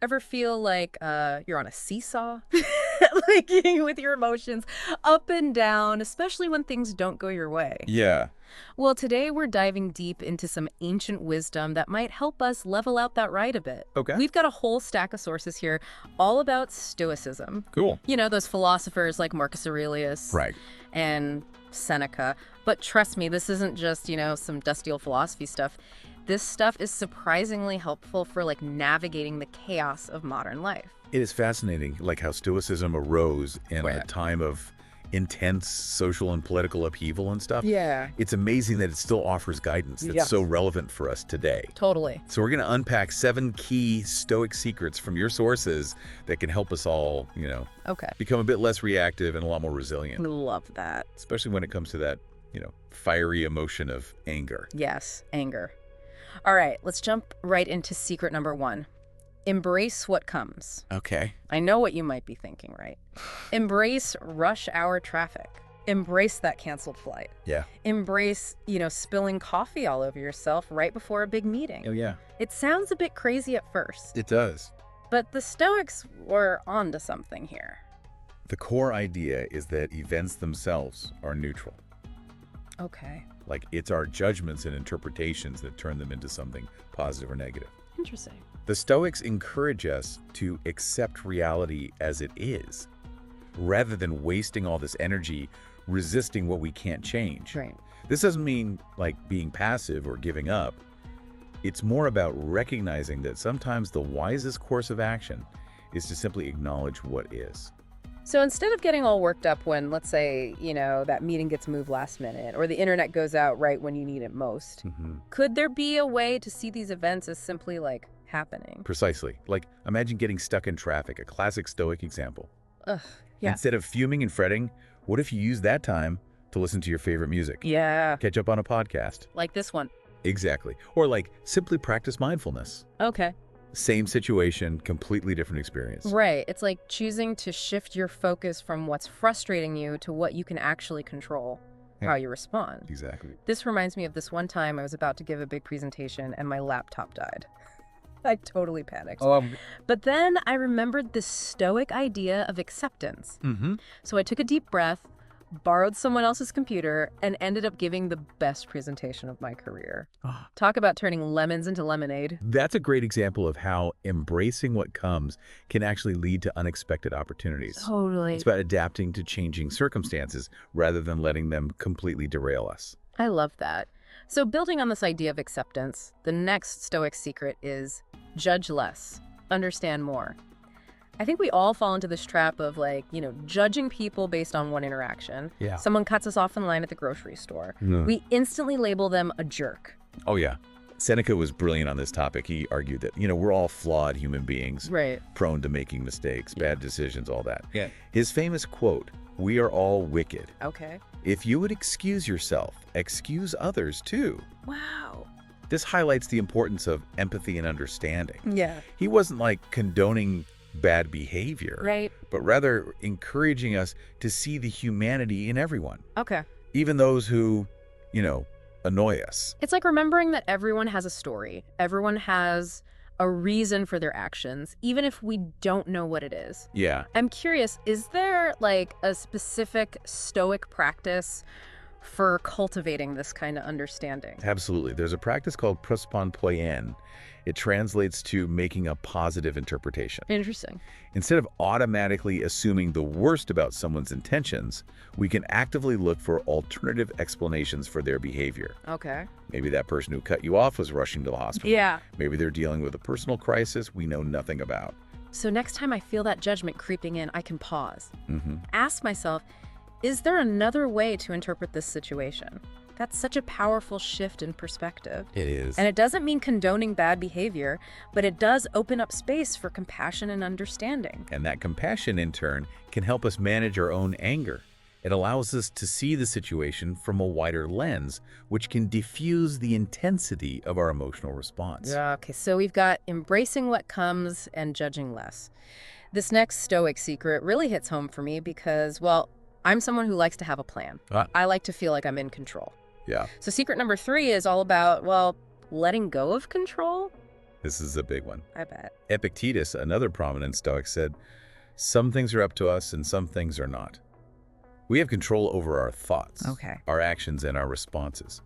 Ever feel like you're on a seesaw? Like with your emotions up and down, especially when things don't go your way. Yeah. Well, today we're diving deep into some ancient wisdom that might help us level out that ride a bit. Okay. We've got a whole stack of sources here, all about Stoicism. Cool. You know, those philosophers like Marcus Aurelius Right. and Seneca. But trust me, this isn't just, some dusty old philosophy stuff. This stuff is surprisingly helpful for like navigating the chaos of modern life. It is fascinating, like how Stoicism arose in a Right. time of intense social and political upheaval and stuff. Yeah. It's amazing that it still offers guidance that's Yes. so relevant for us today. Totally. So we're going to unpack 7 key Stoic secrets from your sources that can help us all, Okay. become a bit less reactive and a lot more resilient, Love that. especially when it comes to that, fiery emotion of anger. Yes, anger. All right, let's jump right into secret number 1. Embrace what comes. Okay. I know what you might be thinking, right? Embrace rush hour traffic. Embrace that canceled flight. Yeah. Embrace, spilling coffee all over yourself right before a big meeting. Oh, yeah. It sounds a bit crazy at first, It does. but the Stoics were onto something here. The core idea is that events themselves are neutral. Okay, Like, it's our judgments and interpretations that turn them into something positive or negative. interesting. The Stoics encourage us to accept reality as it is, rather than wasting all this energy resisting what we can't change. Right. This doesn't mean, like, being passive or giving up. It's more about recognizing that sometimes the wisest course of action is to simply acknowledge what is. So instead of getting all worked up when, let's say, that meeting gets moved last minute or the internet goes out right when you need it most, could there be a way to see these events as simply like happening? Precisely. Like, imagine getting stuck in traffic, a classic Stoic example. Ugh, yeah. Instead of fuming and fretting, what if you use that time to listen to your favorite music? Yeah, Catch up on a podcast. like this one. Exactly. Or like simply practice mindfulness. Okay. Same situation, completely different experience. Right. It's like choosing to shift your focus from what's frustrating you to what you can actually control, Yeah. how you respond. Exactly. This reminds me of this one time I was about to give a big presentation and my laptop died. I totally panicked. But then I remembered this Stoic idea of acceptance. So I took a deep breath, borrowed someone else's computer, and ended up giving the best presentation of my career. Talk about turning lemons into lemonade. That's a great example of how embracing what comes can actually lead to unexpected opportunities. Totally. It's about adapting to changing circumstances rather than letting them completely derail us. I love that. So building on this idea of acceptance, the next Stoic secret is judge less, understand more. I think we all fall into this trap of judging people based on one interaction. Yeah. Someone cuts us off in line at the grocery store. We instantly label them a jerk. Oh, yeah. Seneca was brilliant on this topic. He argued that, we're all flawed human beings, Right. prone to making mistakes, bad decisions, all that. Yeah. His famous quote, "We are all wicked. Okay. If you would excuse yourself, excuse others too." Wow. This highlights the importance of empathy and understanding. Yeah. He wasn't like condoning bad behavior, Right. but rather encouraging us to see the humanity in everyone, Okay. even those who, annoy us. It's like remembering that everyone has a story. Everyone has a reason for their actions, even if we don't know what it is. Yeah. I'm curious, is there like a specific Stoic practice for cultivating this kind of understanding? Absolutely. There's a practice called prospon poien. It translates to making a positive interpretation. Interesting. Instead of automatically assuming the worst about someone's intentions, we can actively look for alternative explanations for their behavior. Okay. Maybe that person who cut you off was rushing to the hospital. Yeah. Maybe they're dealing with a personal crisis we know nothing about. So next time I feel that judgment creeping in, I can pause. Mm-hmm. Ask myself, is there another way to interpret this situation? That's such a powerful shift in perspective. It is. And it doesn't mean condoning bad behavior, but it does open up space for compassion and understanding. And that compassion, in turn, can help us manage our own anger. It allows us to see the situation from a wider lens, which can diffuse the intensity of our emotional response. Yeah, okay, so we've got embracing what comes and judging less. This next Stoic secret really hits home for me because, well, I'm someone who likes to have a plan. I like to feel like I'm in control. Yeah. So secret number 3 is all about, well, letting go of control. This is a big one. I bet. Epictetus, another prominent Stoic, said, "Some things are up to us and some things are not." We have control over our thoughts, our actions, and our responses.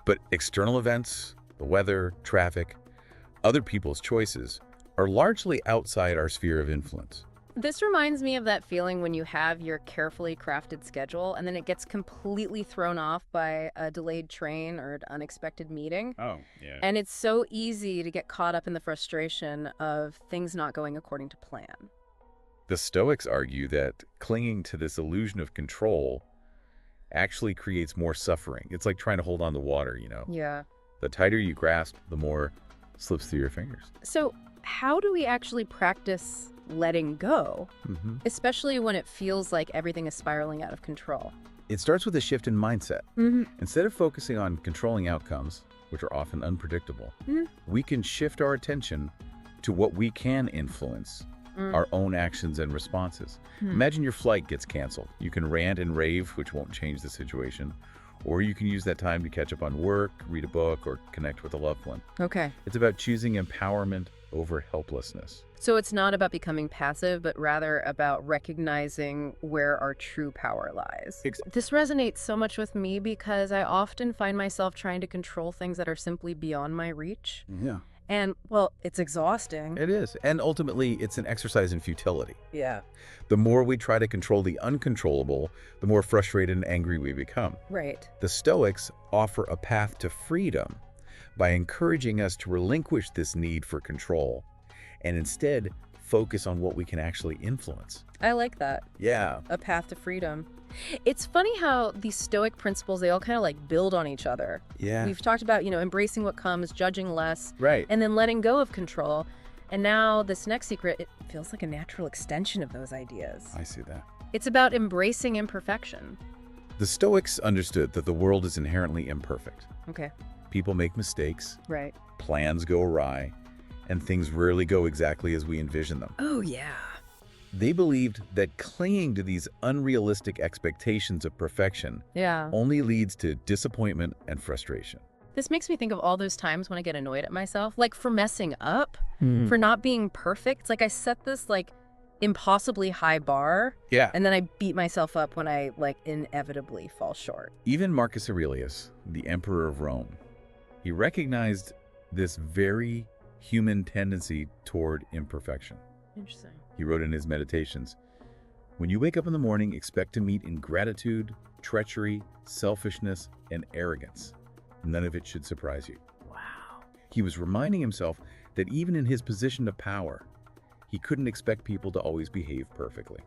But external events, the weather, traffic, other people's choices, are largely outside our sphere of influence. This reminds me of that feeling when you have your carefully crafted schedule and then it gets completely thrown off by a delayed train or an unexpected meeting. Oh, yeah. And it's so easy to get caught up in the frustration of things not going according to plan. The Stoics argue that clinging to this illusion of control actually creates more suffering. It's like trying to hold on to water, Yeah. The tighter you grasp, the more slips through your fingers. So how do we actually practice letting go, especially when it feels like everything is spiraling out of control? It starts with a shift in mindset. Instead of focusing on controlling outcomes, which are often unpredictable, we can shift our attention to what we can influence, our own actions and responses. Imagine your flight gets canceled. You can rant and rave, which won't change the situation, or you can use that time to catch up on work, read a book, or connect with a loved one. Okay. It's about choosing empowerment over helplessness. So it's not about becoming passive, but rather about recognizing where our true power lies. This resonates so much with me because I often find myself trying to control things that are simply beyond my reach. Yeah. And, well, it's exhausting. It is. And ultimately, it's an exercise in futility. Yeah. The more we try to control the uncontrollable, the more frustrated and angry we become. Right. The Stoics offer a path to freedom by encouraging us to relinquish this need for control and instead focus on what we can actually influence. I like that. Yeah. A path to freedom. It's funny how these Stoic principles, they all kind of like build on each other. Yeah. We've talked about, embracing what comes, judging less, Right. and then letting go of control. And now this next secret, it feels like a natural extension of those ideas. I see that. It's about embracing imperfection. The Stoics understood that the world is inherently imperfect. Okay. People make mistakes, Right. plans go awry, and things rarely go exactly as we envision them. Oh, yeah. They believed that clinging to these unrealistic expectations of perfection Yeah. only leads to disappointment and frustration. This makes me think of all those times when I get annoyed at myself, like for messing up, for not being perfect. It's like I set this like impossibly high bar, Yeah. and then I beat myself up when I like inevitably fall short. Even Marcus Aurelius, the emperor of Rome, he recognized this very human tendency toward imperfection. Interesting. He wrote in his Meditations, "When you wake up in the morning, expect to meet ingratitude, treachery, selfishness, and arrogance. None of it should surprise you." Wow. He was reminding himself that even in his position of power, he couldn't expect people to always behave perfectly.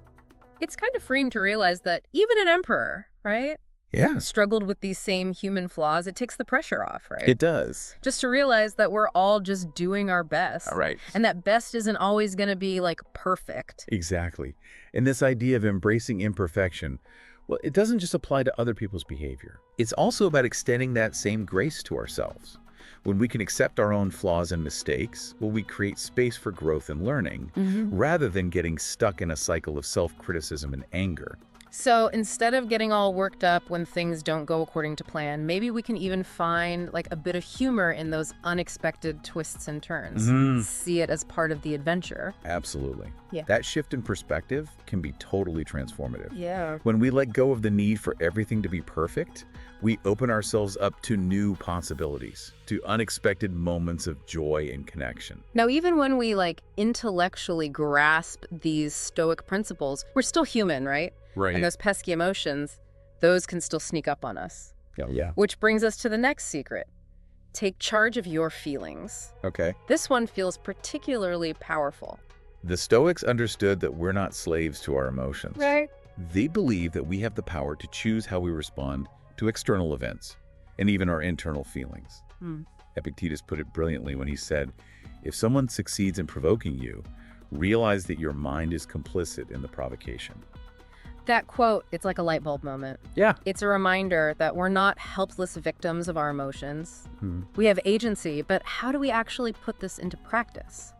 It's kind of freeing to realize that even an emperor, right, Yeah, struggled with these same human flaws. It takes the pressure off, right? it does. Just to realize that we're all just doing our best. All right. And that best isn't always going to be like perfect. Exactly. And this idea of embracing imperfection, well, it doesn't just apply to other people's behavior. It's also about extending that same grace to ourselves. When we can accept our own flaws and mistakes, well, we create space for growth and learning, rather than getting stuck in a cycle of self-criticism and anger. So instead of getting all worked up when things don't go according to plan, maybe we can even find like a bit of humor in those unexpected twists and turns. See it as part of the adventure. Absolutely. Yeah. That shift in perspective can be totally transformative. Yeah. When we let go of the need for everything to be perfect, we open ourselves up to new possibilities, to unexpected moments of joy and connection. Now, even when we like intellectually grasp these Stoic principles, we're still human, right? Right. And those pesky emotions, those can still sneak up on us. Yeah. Which brings us to the next secret. Take charge of your feelings. Okay. This one feels particularly powerful. The Stoics understood that we're not slaves to our emotions. Right. They believe that we have the power to choose how we respond to external events and even our internal feelings. Epictetus put it brilliantly when he said, "If someone succeeds in provoking you, realize that your mind is complicit in the provocation." That quote, it's like a light bulb moment. Yeah. It's a reminder that we're not helpless victims of our emotions. We have agency, but how do we actually put this into practice?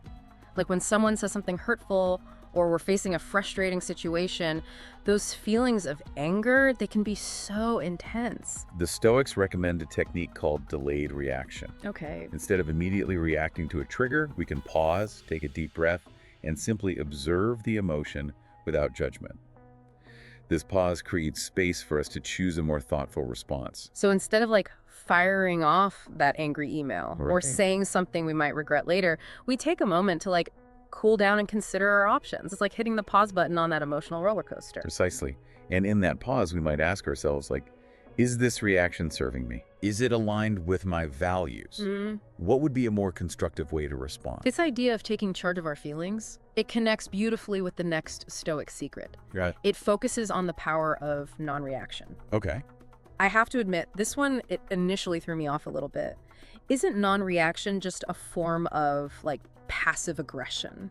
Like when someone says something hurtful or we're facing a frustrating situation, those feelings of anger, they can be so intense. The Stoics recommend a technique called delayed reaction. Okay. Instead of immediately reacting to a trigger, we can pause, take a deep breath, and simply observe the emotion without judgment. This pause creates space for us to choose a more thoughtful response. So instead of like firing off that angry email or saying something we might regret later, we take a moment to like cool down and consider our options. It's like hitting the pause button on that emotional roller coaster. Precisely. And in that pause, we might ask ourselves, like, is this reaction serving me? Is it aligned with my values? What would be a more constructive way to respond? This idea of taking charge of our feelings, it connects beautifully with the next Stoic secret. Right. It focuses on the power of non-reaction. Okay. I have to admit, this one, it initially threw me off a little bit. Isn't non-reaction just a form of, like, passive aggression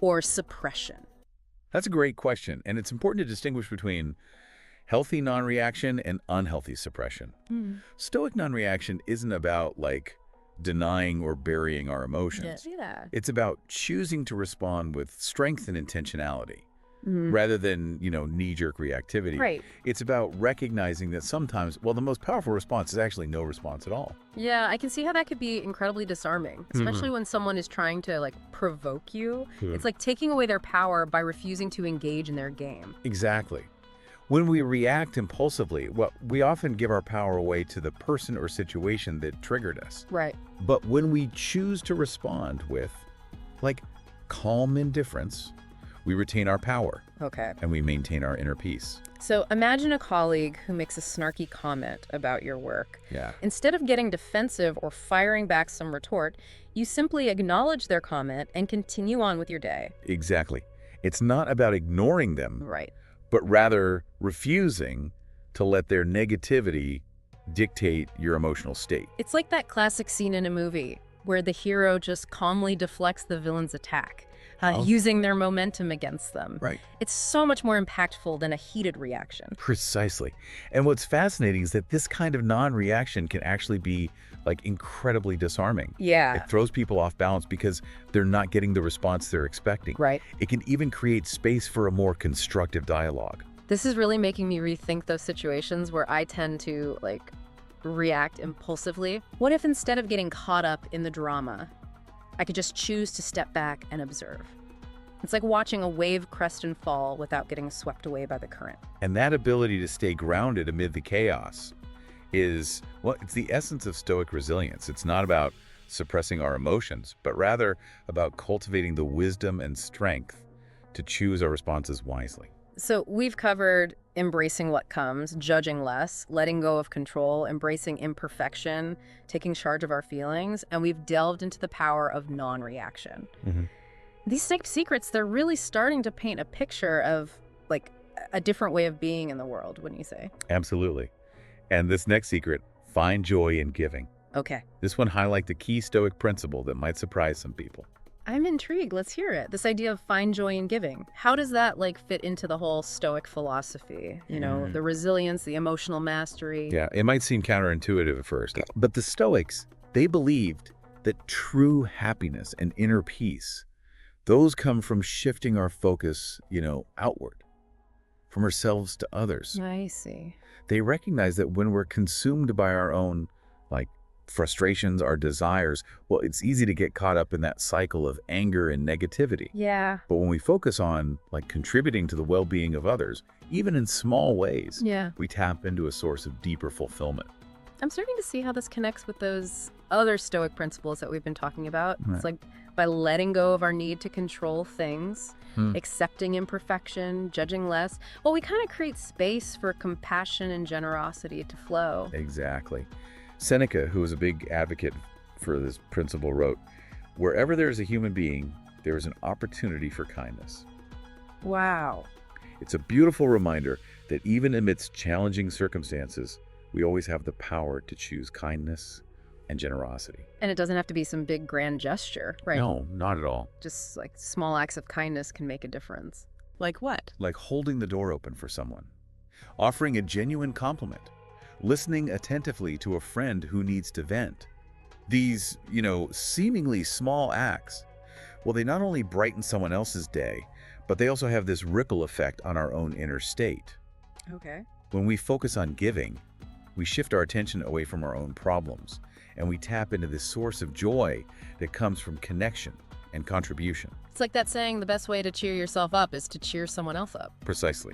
or suppression? That's a great question, and it's important to distinguish between healthy non-reaction and unhealthy suppression. Stoic non-reaction isn't about, like, denying or burying our emotions. Yeah. It's about choosing to respond with strength and intentionality. Rather than, knee-jerk reactivity. Right. It's about recognizing that sometimes, well, the most powerful response is actually no response at all. Yeah, I can see how that could be incredibly disarming, especially when someone is trying to, like, provoke you. It's like taking away their power by refusing to engage in their game. Exactly. When we react impulsively, well, we often give our power away to the person or situation that triggered us. Right. But when we choose to respond with, like, calm indifference, we retain our power. Okay. And we maintain our inner peace. So imagine a colleague who makes a snarky comment about your work. Yeah. Instead of getting defensive or firing back some retort, you simply acknowledge their comment and continue on with your day. Exactly. It's not about ignoring them. Right. But rather refusing to let their negativity dictate your emotional state. It's like that classic scene in a movie where the hero just calmly deflects the villain's attack, using their momentum against them. Right. It's so much more impactful than a heated reaction. Precisely. And what's fascinating is that this kind of non-reaction can actually be, like, incredibly disarming. Yeah. It throws people off balance because they're not getting the response they're expecting. Right. It can even create space for a more constructive dialogue. This is really making me rethink those situations where I tend to, like, react impulsively. What if instead of getting caught up in the drama, I could just choose to step back and observe? It's like watching a wave crest and fall without getting swept away by the current. And that ability to stay grounded amid the chaos is, well, it's the essence of Stoic resilience. It's not about suppressing our emotions, but rather about cultivating the wisdom and strength to choose our responses wisely. So we've covered embracing what comes, judging less, letting go of control, embracing imperfection, taking charge of our feelings, and we've delved into the power of non-reaction. These secrets, they're really starting to paint a picture of, like, a different way of being in the world, wouldn't you say? Absolutely. And this next secret, find joy in giving. Okay. This one highlights a key Stoic principle that might surprise some people. I'm intrigued. Let's hear it. This idea of find joy in giving. How does that, like, fit into the whole Stoic philosophy? You know, the resilience, the emotional mastery. Yeah, it might seem counterintuitive at first, but the Stoics, they believed that true happiness and inner peace, those come from shifting our focus, outward, from ourselves to others. I see. They recognize that when we're consumed by our own, like, frustrations, our desires, well, it's easy to get caught up in that cycle of anger and negativity. Yeah. But when we focus on, like, contributing to the well-being of others, even in small ways, we tap into a source of deeper fulfillment. I'm starting to see how this connects with those other Stoic principles that we've been talking about. It's like by letting go of our need to control things, accepting imperfection, judging less, well, we kind of create space for compassion and generosity to flow. Exactly. Seneca, who was a big advocate for this principle, wrote, "Wherever there is a human being, there is an opportunity for kindness." Wow. It's a beautiful reminder that even amidst challenging circumstances, we always have the power to choose kindness and generosity. And it doesn't have to be some big grand gesture, right? No, not at all. Just like small acts of kindness can make a difference. Like what? Like holding the door open for someone, offering a genuine compliment, listening attentively to a friend who needs to vent. These, seemingly small acts, Well, they not only brighten someone else's day, but they also have this ripple effect on our own inner state. Okay. When we focus on giving, we shift our attention away from our own problems, and we tap into this source of joy that comes from connection and contribution. It's like that saying, the best way to cheer yourself up is to cheer someone else up. Precisely.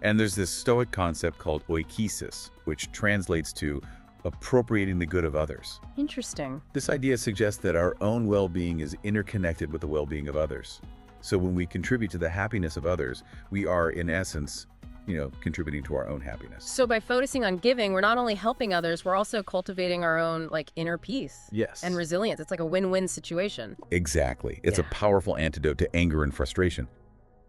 And there's this Stoic concept called oikesis, which translates to appropriating the good of others. Interesting. This idea suggests that our own well-being is interconnected with the well-being of others. So when we contribute to the happiness of others, we are, in essence, contributing to our own happiness. So by focusing on giving, we're not only helping others, we're also cultivating our own inner peace. Yes. And resilience. It's like a win-win situation. Exactly. It's a powerful antidote to anger and frustration.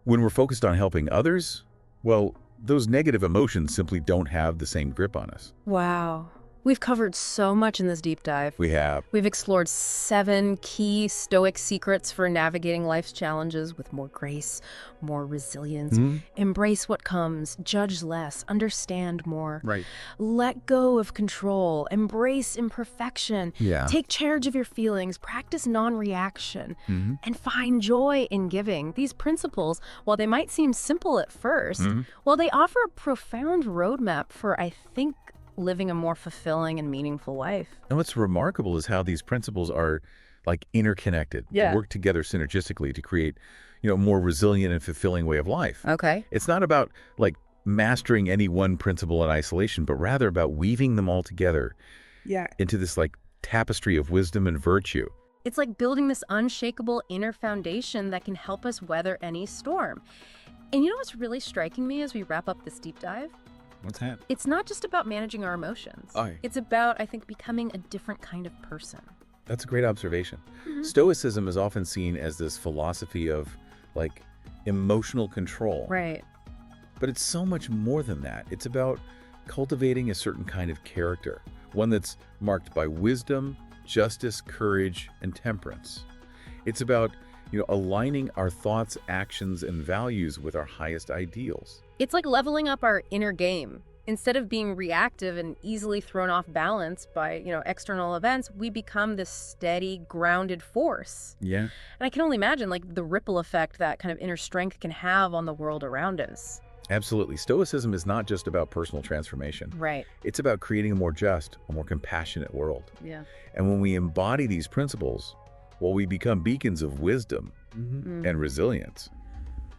When we're focused on helping others, well, those negative emotions simply don't have the same grip on us. Wow. We've covered so much in this deep dive. We have. We've explored 7 key Stoic secrets for navigating life's challenges with more grace, more resilience. Embrace what comes, judge less, understand more. Right. Let go of control, embrace imperfection. Yeah. Take charge of your feelings, practice non-reaction, and find joy in giving. These principles, while they might seem simple at first, well, they offer a profound roadmap for, I think, living a more fulfilling and meaningful life. And what's remarkable is how these principles are interconnected. Yeah. They work together synergistically to create, a more resilient and fulfilling way of life. Okay. It's not about mastering any one principle in isolation, but rather about weaving them all together into this tapestry of wisdom and virtue. It's like building this unshakable inner foundation that can help us weather any storm. And you know what's really striking me as we wrap up this deep dive? What's that? It's not just about managing our emotions. Aye. It's about, I think, becoming a different kind of person. That's a great observation. Stoicism is often seen as this philosophy of emotional control. Right. But it's so much more than that. It's about cultivating a certain kind of character, one that's marked by wisdom, justice, courage, and temperance. It's about, aligning our thoughts, actions, and values with our highest ideals. It's like leveling up our inner game. Instead of being reactive and easily thrown off balance by, external events, we become this steady, grounded force. Yeah. And I can only imagine, the ripple effect that kind of inner strength can have on the world around us. Absolutely. Stoicism is not just about personal transformation. Right. It's about creating a more just, a more compassionate world. Yeah. And when we embody these principles, well, we become beacons of wisdom and resilience,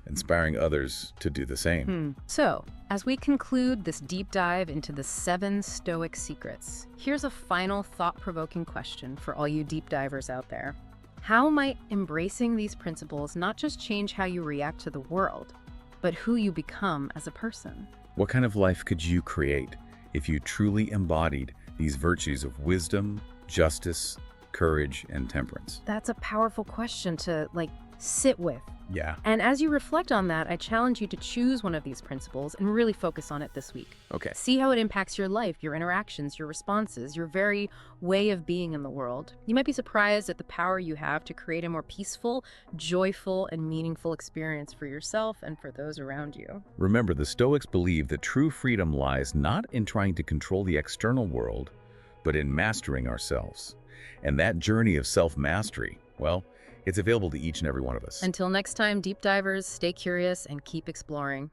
inspiring others to do the same. So, as we conclude this deep dive into the 7 Stoic secrets, here's a final thought-provoking question for all you deep divers out there. How might embracing these principles not just change how you react to the world, but who you become as a person? What kind of life could you create if you truly embodied these virtues of wisdom, justice, courage, and temperance? That's a powerful question to, sit with. Yeah. And as you reflect on that, I challenge you to choose one of these principles and really focus on it this week. Okay. See how it impacts your life, your interactions, your responses, your very way of being in the world. You might be surprised at the power you have to create a more peaceful, joyful, and meaningful experience for yourself and for those around you. Remember, the Stoics believe that true freedom lies not in trying to control the external world, but in mastering ourselves. And that journey of self-mastery, well, it's available to each and every one of us. Until next time, deep divers, stay curious and keep exploring.